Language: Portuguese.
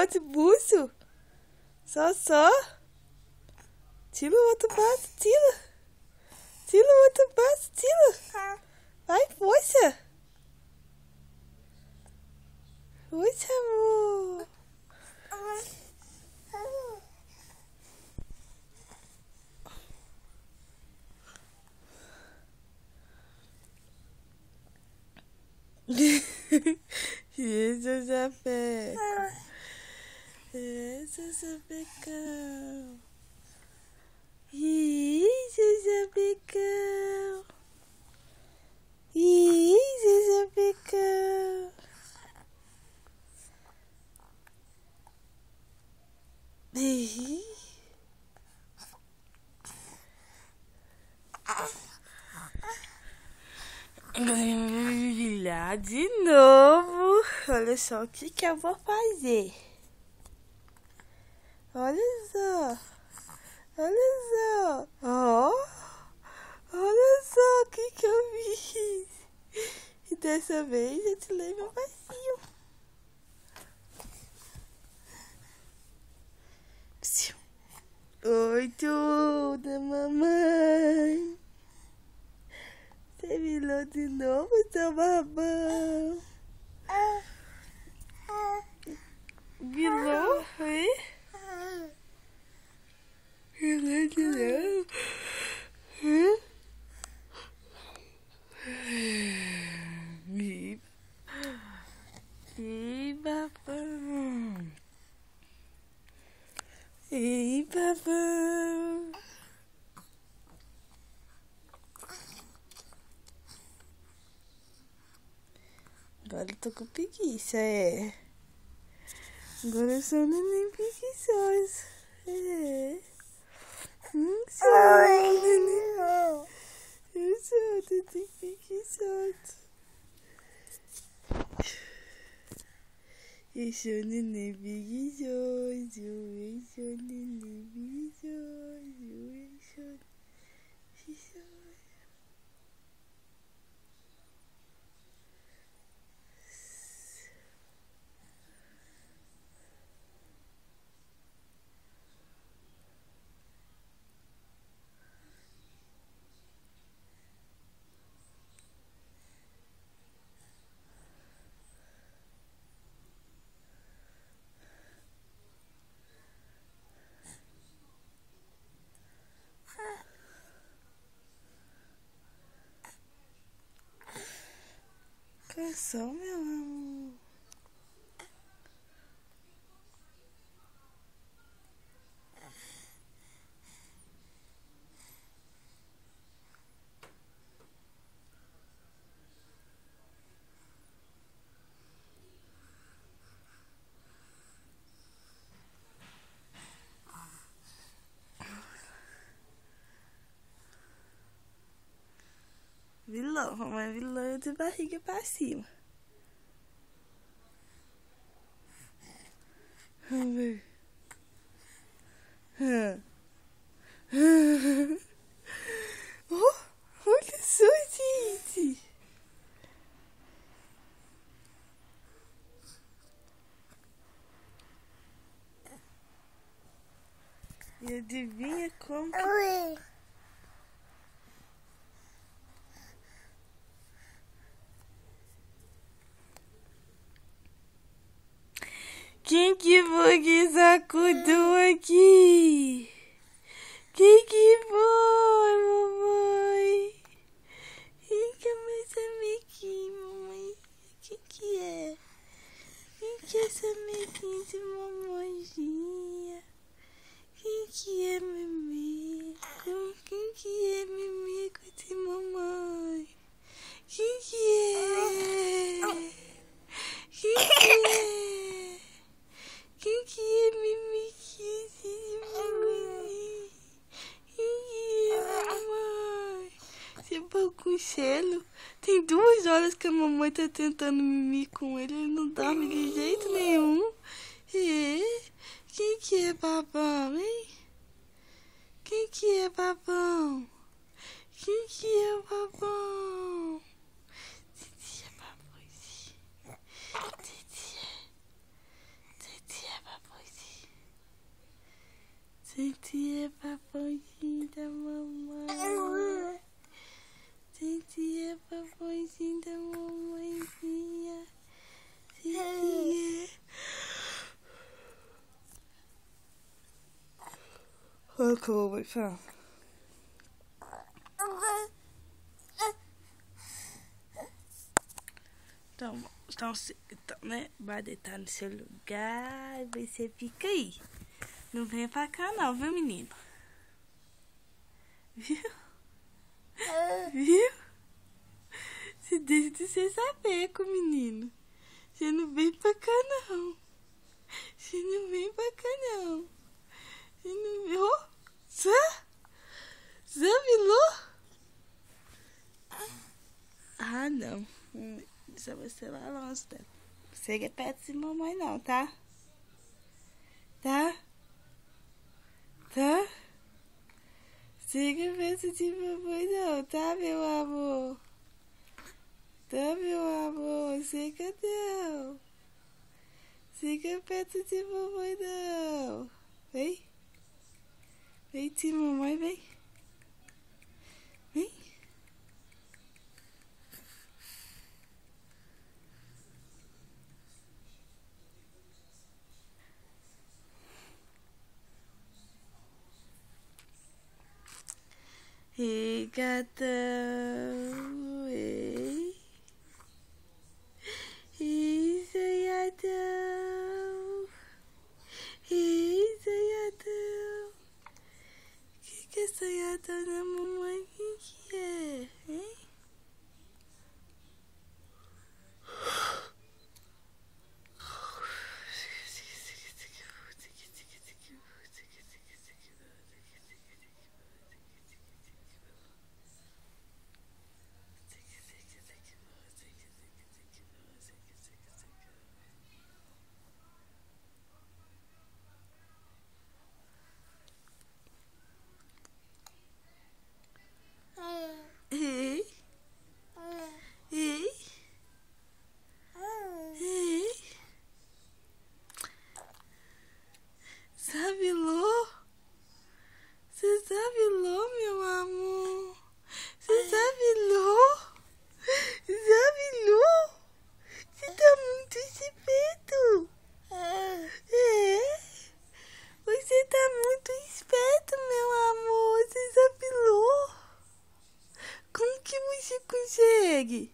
bate buço. Só. Tira o outro braço, tira. Tira o outro braço, tira. Vai, força. Força, amor. Jesus, Sapeca. Jesus, Sapecão. Jesus, Sapecão. Jesus, Sapecão. Brilhar de novo. Olha só o que eu vou fazer. Olha só. Olha só. Olha só o que eu fiz. E dessa vez eu tirei meu vazio. Oi, tudo, mamãe. Você virou de novo, seu babão? Virou, hein? Virou de novo. Ih, babão. Ih, babão. Agora eu tô com preguiça, Agora eu sou um neném preguiçoso. Sou um neném. Eu sou um neném preguiçoso. Eu sou um neném preguiçoso. Eu sou um neném preguiçoso. Eu sou preguiçoso. Cansou, meu amor? Vilão, mamãe vilã de barriga pra cima. Vamos ver. Olha só, gente. E adivinha como que... Quem que foi que sacudou aqui? Quem que foi, mamãe? Quem que é mais amiguinho, mamãe? Quem que é? Quem que é essa amiguinha de mamãezinha? Quem que é Mimico? Quem que é Mimico de mamãe? Quem que é? Quem que é? Quem que é Mimiquinho de mamãe? Quem que é mamãe? Você pôr com selo? Tem 2 horas que a mamãe tá tentando mimir com ele, ele não dorme de jeito nenhum. Quem que é babão, hein? Quem que é babão? Quem que é babão? Titi é babãozinho. Titi é babão. Sentia papozinho da mamãe. Sentia papozinho da mamãezinha. Sentia. Olha o que eu vou falar. Então, né? Vai deitar no seu lugar. Você fica aí. Não vem pra cá não, viu, menino? Viu? Viu? Você deixa de ser sapeco, menino. Você não vem pra cá não. Você não vem pra cá não. Você não vem. Oh! Zé vilou? Ah, não. Deixa você lá longe dela. Você é perto de mamãe não, tá? Tá? Tá? Chega perto de mamãe não, tá, meu amor? Tá, meu amor? Chega não. Chega perto de mamãe não. Vem. Vem de mamãe, vem. Vem. Ei, gatão. Ei. Ei, sonhadão. Ei, sonhadão. Que é sonhadão da mamãe? Que é? Hein? Ei. Ei. Ei. Sabilô? Você sabilô, meu amor? Você sabilô? Sabilô? Você tá muito esperto. É? Você tá muito esperto, meu amor. Você sabilô? Como que você consegue?